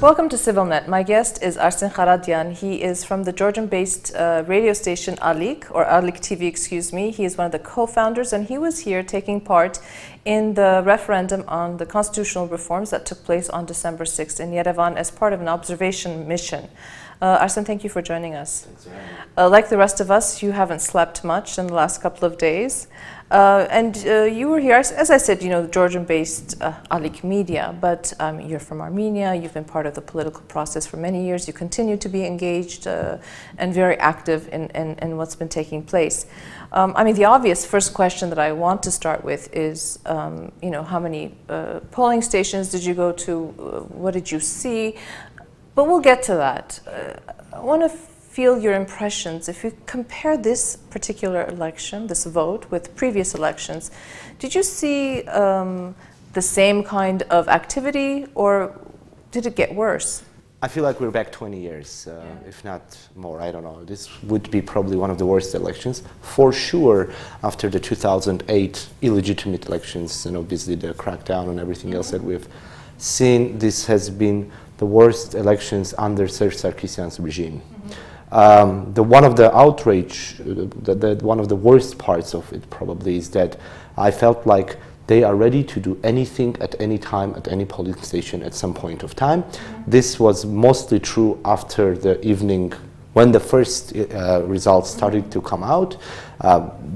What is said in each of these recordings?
Welcome to CivilNet. My guest is Arsen Kharatyan. He is from the Georgian-based radio station Alik, or Alik TV, excuse me. He is one of the co-founders, and he was here taking part in the referendum on the constitutional reforms that took place on December 6th in Yerevan as part of an observation mission. Arsen, thank you for joining us. Thanks for having me. Like the rest of us, you haven't slept much in the last couple of days. You were here, as I said, you know, the Georgian-based Alik media, but you're from Armenia, you've been part of the political process for many years, you continue to be engaged and very active in what's been taking place. I mean, the obvious first question that I want to start with is, you know, how many polling stations did you go to, what did you see? But we'll get to that. I want to feel your impressions. If you compare this particular election, this vote, with previous elections, did you see the same kind of activity, or did it get worse? I feel like we're back 20 years, if not more. I don't know. This would be probably one of the worst elections, for sure, after the 2008 illegitimate elections, and obviously the crackdown and everything else that we've seen. This has been the worst elections under Serge Sarkisyan's regime. One of the outrage, one of the worst parts of it probably is that I felt like they are ready to do anything at any time, at any polling station at some point of time. This was mostly true after the evening when the first results started to come out.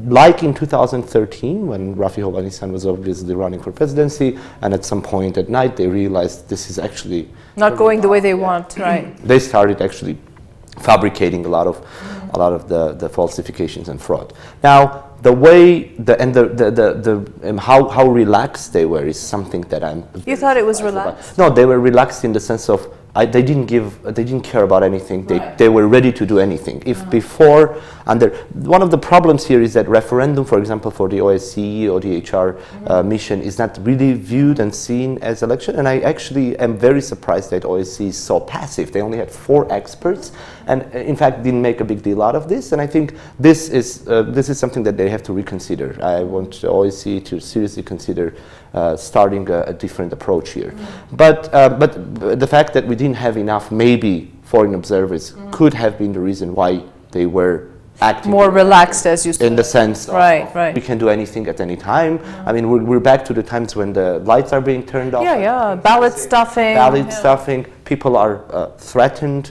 Like in 2013, when Rafi Hovhannisyan was obviously running for presidency, and at some point at night they realized this is actually not going the way they want, right? They started actually fabricating a lot of the falsifications and fraud. Now, the way how relaxed they were is something that I'm. You thought it was relaxed? No, they were relaxed in the sense of they didn't care about anything. They were ready to do anything. If before, one of the problems here is that referendum, for example, for the OSCE or the HR mission is not really viewed and seen as election. And I actually am very surprised that OSCE is so passive. They only had 4 experts, and in fact didn't make a big deal out of this. And I think this is something that they have to reconsider. I want the OSCE to seriously consider starting a different approach here. But the fact that we didn't have enough, maybe, foreign observers could have been the reason why they were acting more relaxed, as you said. In the sense of we can do anything at any time. I mean, we're back to the times when the lights are being turned off. Yeah, ballot stuffing. Ballot stuffing. People are threatened,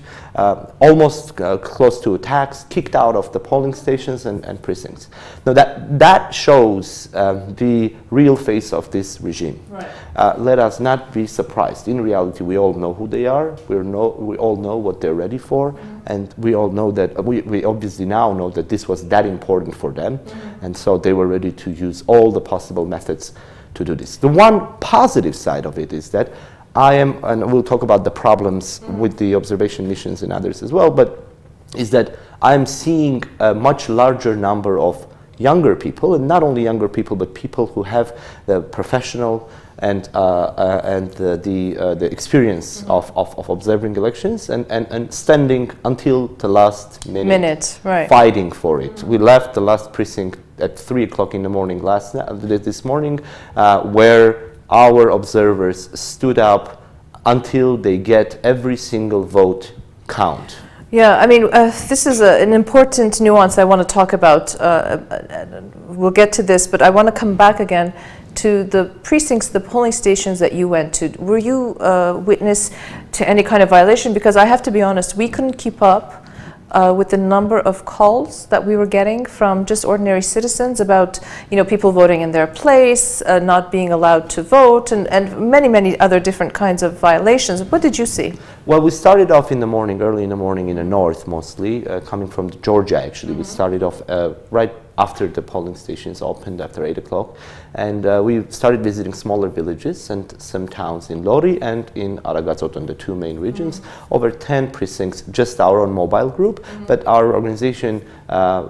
almost close to attacks, kicked out of the polling stations and precincts. Now that shows the real face of this regime. Right. Let us not be surprised. In reality, we all know who they are. We all know what they're ready for, and we all know that we obviously now know that this was that important for them, and so they were ready to use all the possible methods to do this. The one positive side of it is that and we'll talk about the problems with the observation missions and others as well, but is that I'm seeing a much larger number of younger people, and not only younger people, but people who have the professional and the experience of observing elections and standing until the last minute right. Fighting for it. We left the last precinct at 3 o'clock in the morning this morning, where our observers stood up until they get every single vote count. Yeah, I mean, this is an important nuance I want to talk about. We'll get to this, but I want to come back again to the precincts, the polling stations that you went to. Were you witness to any kind of violation? Because I have to be honest, we couldn't keep up with the number of calls that we were getting from just ordinary citizens about, you know, people voting in their place, not being allowed to vote, and many other different kinds of violations. What did you see? Well, we started off in the morning, early in the morning in the north mostly, coming from Georgia actually. We started off right after the polling stations opened after 8 o'clock. And we started visiting smaller villages and some towns in Lori and in Aragazotan, the 2 main regions. Over 10 precincts, just our own mobile group. But our organization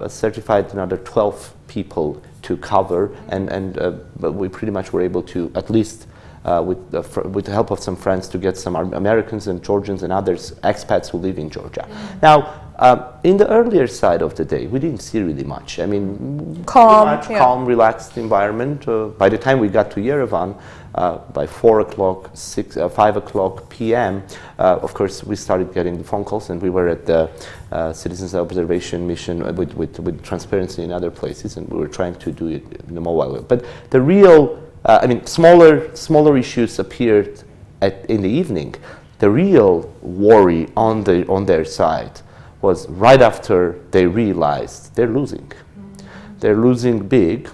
certified another 12 people to cover. But we pretty much were able to, at least with the help of some friends, to get some Americans and Georgians and others, expats who live in Georgia. Now, in the earlier side of the day, we didn't see really much. I mean, calm, calm, relaxed environment. By the time we got to Yerevan, by 4 o'clock, 5 o'clock p.m., of course, we started getting the phone calls, and we were at the Citizens Observation Mission with transparency in other places, and we were trying to do it in the mobile way. But the real, I mean, smaller issues appeared in the evening. The real worry on their side was right after they realized they're losing. They're losing big.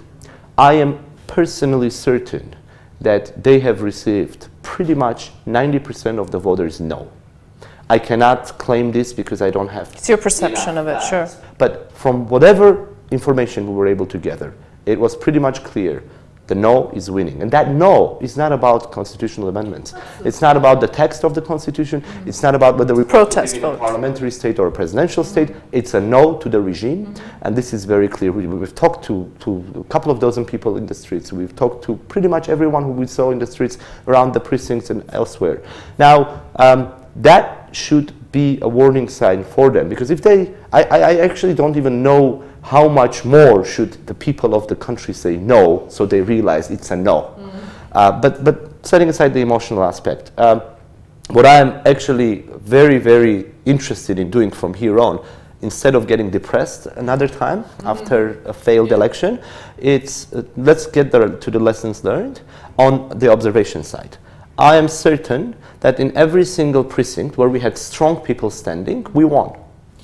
I am personally certain that they have received pretty much 90% of the voters no. I cannot claim this because I don't have... It's your perception of it, sure. But from whatever information we were able to gather, it was pretty much clear the no is winning. And that no is not about constitutional amendments. It's not about the text of the Constitution. It's not about whether we protest in a parliamentary state or a presidential state. It's a no to the regime. And this is very clear. We've talked to a couple of dozen people in the streets. We've talked to pretty much everyone who we saw in the streets around the precincts and elsewhere. Now, that should be a warning sign for them, because if they, I actually don't even know how much more should the people of the country say no, so they realize it's a no. But setting aside the emotional aspect, what I'm actually very, very interested in doing from here on, instead of getting depressed another time after a failed election, it's let's get to the lessons learned on the observation side. I am certain that in every single precinct where we had strong people standing, we won.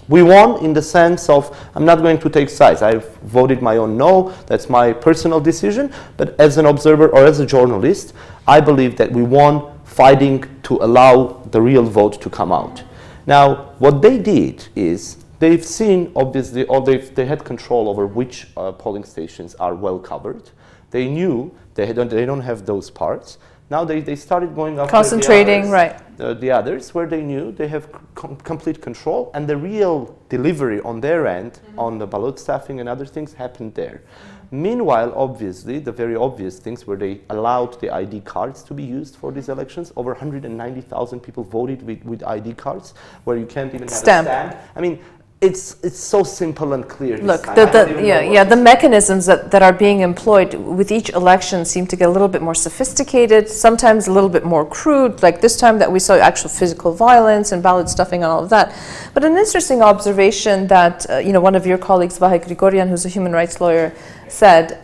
We won in the sense of, I'm not going to take sides. I've voted my own no. That's my personal decision. But as an observer or as a journalist, I believe that we won fighting to allow the real vote to come out. Now, what they did is they've seen, obviously, or they had control over which polling stations are well covered. They knew they don't have those parts. Now they started going after concentrating, the others where they knew they have complete control, and the real delivery on their end, on the ballot staffing and other things, happened there. Meanwhile, obviously, the very obvious things where they allowed the ID cards to be used for these elections. Over 190,000 people voted with ID cards, where you can't even have a stamp. I mean, it's so simple and clear. Look, the mechanisms that are being employed with each election seem to get a little bit more sophisticated, sometimes a little bit more crude, like this time that we saw actual physical violence and ballot stuffing and all of that. But an interesting observation that one of your colleagues, Vahe Grigoryan, who's a human rights lawyer, said,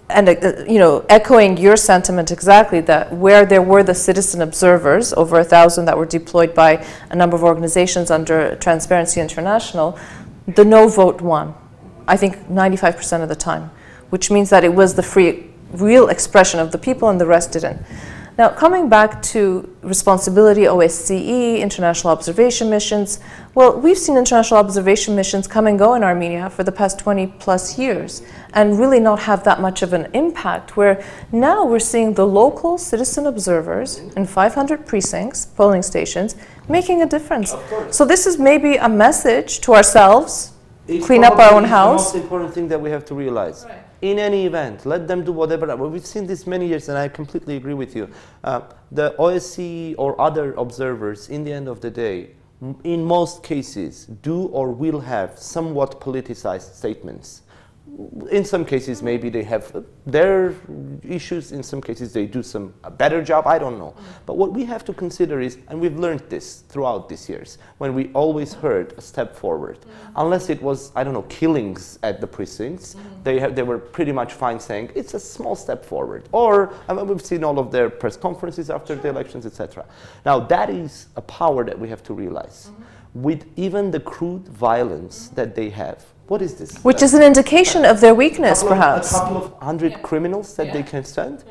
and echoing your sentiment exactly, that where there were the citizen observers, over 1,000 that were deployed by a number of organizations under Transparency International, the no vote won, I think 95% of the time, which means that it was the free, real expression of the people and the rest didn't. Now, coming back to responsibility, OSCE, international observation missions, well, we've seen international observation missions come and go in Armenia for the past 20 plus years and really not have that much of an impact, where now we're seeing the local citizen observers in 500 precincts, polling stations, making a difference. So this is maybe a message to ourselves, clean up our own house. The most important thing that we have to realize. Right. In any event, let them do whatever. We've seen this many years, and I completely agree with you. The OSCE or other observers, in the end of the day, in most cases, do or will have somewhat politicized statements. In some cases, maybe they have their issues. In some cases, they do a better job. I don't know. But what we have to consider is, and we've learned this throughout these years, when we always heard a step forward. Unless it was, I don't know, killings at the precincts, they were pretty much fine saying, it's a small step forward. Or, we've seen all of their press conferences after the elections, etc. Now, that is a power that we have to realize. With even the crude violence that they have, what is this? Which is an indication of their weakness, perhaps. A couple of hundred criminals that they can stand?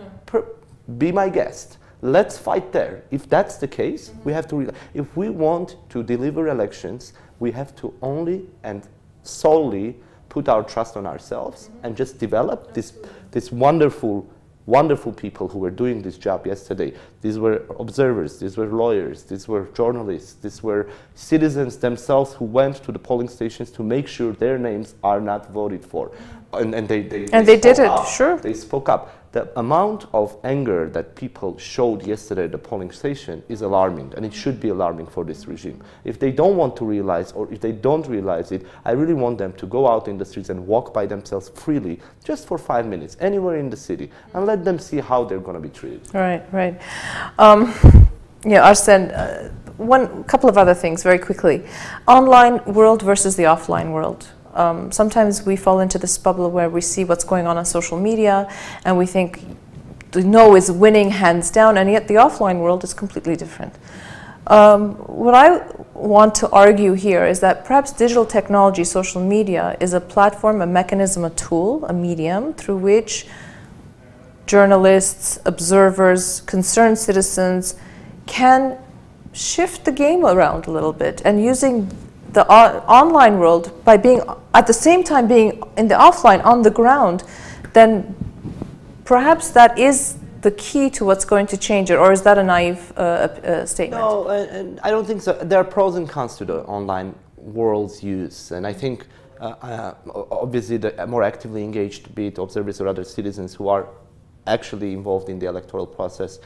Be my guest. Let's fight there. If that's the case, we have to realize, if we want to deliver elections, we have to only and solely put our trust on ourselves and just develop this wonderful people who were doing this job yesterday. These were observers, these were lawyers, these were journalists, these were citizens themselves who went to the polling stations to make sure their names are not voted for. and they did it, sure. They spoke up. The amount of anger that people showed yesterday at the polling station is alarming, and it should be alarming for this regime. If they don't want to realize, or if they don't realize it, I really want them to go out in the streets and walk by themselves freely, just for 5 minutes, anywhere in the city, and let them see how they're going to be treated. Right, right. Yeah, Arsen, one couple of other things very quickly. Online world versus the offline world. Sometimes we fall into this bubble where we see what's going on social media and we think the no is winning hands down, and yet the offline world is completely different. What I want to argue here is that perhaps digital technology, social media, is a platform, a mechanism, a tool, a medium through which journalists, observers, concerned citizens can shift the game around a little bit, and using the online world by being at the same time being in the offline on the ground, then perhaps that is the key to what's going to change it, or is that a naive statement? No, and I don't think so. There are pros and cons to the online world's use, and I think obviously the more actively engaged, be it observers or other citizens who are actually involved in the electoral process,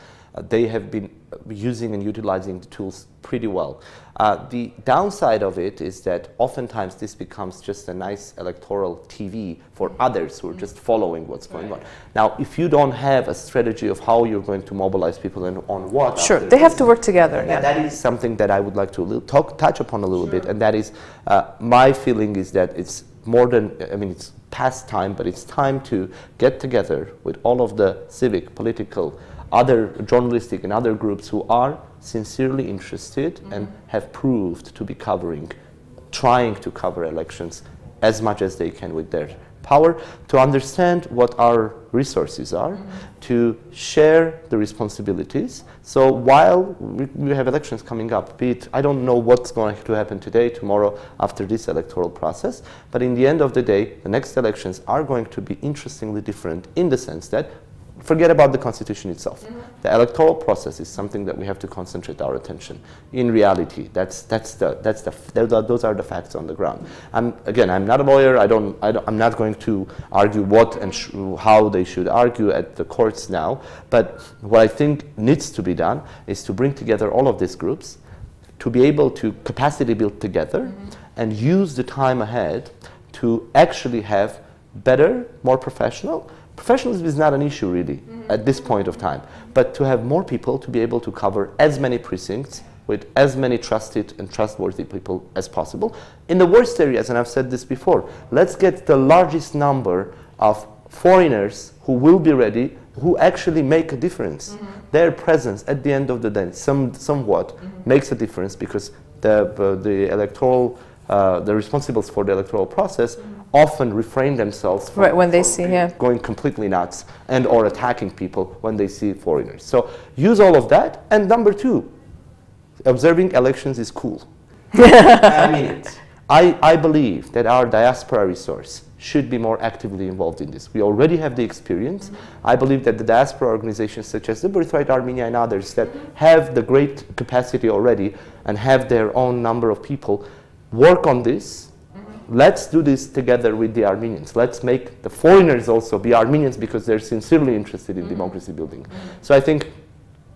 they have been using and utilizing the tools pretty well. The downside of it is that oftentimes this becomes just a nice electoral TV for others who are just following what's going on. Now, if you don't have a strategy of how you're going to mobilize people and on what, sure, they have to work together. Yeah. That is something that I would like to touch upon a little bit, and that is my feeling is that it's more than, I mean, it's past time, but it's time to get together with all of the civic, political, other journalistic and other groups who are sincerely interested and have proved to be trying to cover elections as much as they can with their power, to understand what our resources are, to share the responsibilities. So while we have elections coming up, be it, I don't know what's going to happen today, tomorrow, after this electoral process, but in the end of the day, the next elections are going to be interestingly different in the sense that forget about the constitution itself. The electoral process is something that we have to concentrate our attention. In reality, those are the facts on the ground. Again, I'm not a lawyer. I'm not going to argue what and how they should argue at the courts now. But what I think needs to be done is to bring together all of these groups, to be able to capacity build together, and use the time ahead to actually have better, more professional. Professionalism is not an issue really at this point of time, but to have more people to be able to cover as many precincts with as many trusted and trustworthy people as possible. In the worst areas, and I've said this before, let's get the largest number of foreigners who will be ready, who actually make a difference. Their presence at the end of the day somewhat makes a difference, because the electoral, the responsibles for the electoral process often refrain themselves from, when they see going completely nuts and or attacking people when they see foreigners. So use all of that. And number two, observing elections is cool. I mean it. I believe that our diaspora resource should be more actively involved in this. We already have the experience. I believe that the diaspora organizations such as the Birthright Armenia and others that have the great capacity already and have their own number of people work on this. Let's do this together with the Armenians. Let's make the foreigners also be Armenians, because they're sincerely interested in democracy building. So I think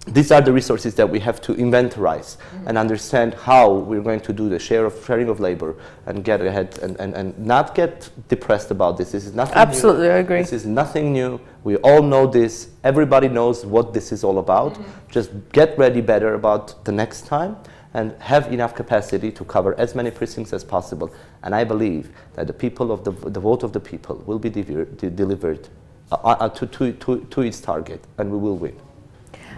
these are the resources that we have to inventorize and understand how we're going to do the sharing of labor and get ahead and not get depressed about this. This is nothing Absolutely, new. I agree. This is nothing new. We all know this. Everybody knows what this is all about. Just get ready better about the next time, and have enough capacity to cover as many precincts as possible. And I believe that the people of the vote of the people will be delivered to its target, and we will win.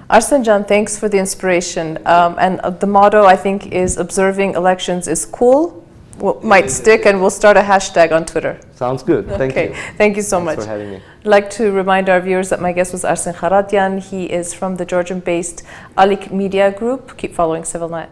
Arsen Can, thanks for the inspiration. And the motto, I think, is observing elections is cool. Might stick, and we'll start a hashtag on Twitter. Sounds good. Thank you. Thank you so much. Thanks for having me. I'd like to remind our viewers that my guest was Arsen Kharatyan. He is from the Georgian-based Alik media group. Keep following CivilNet.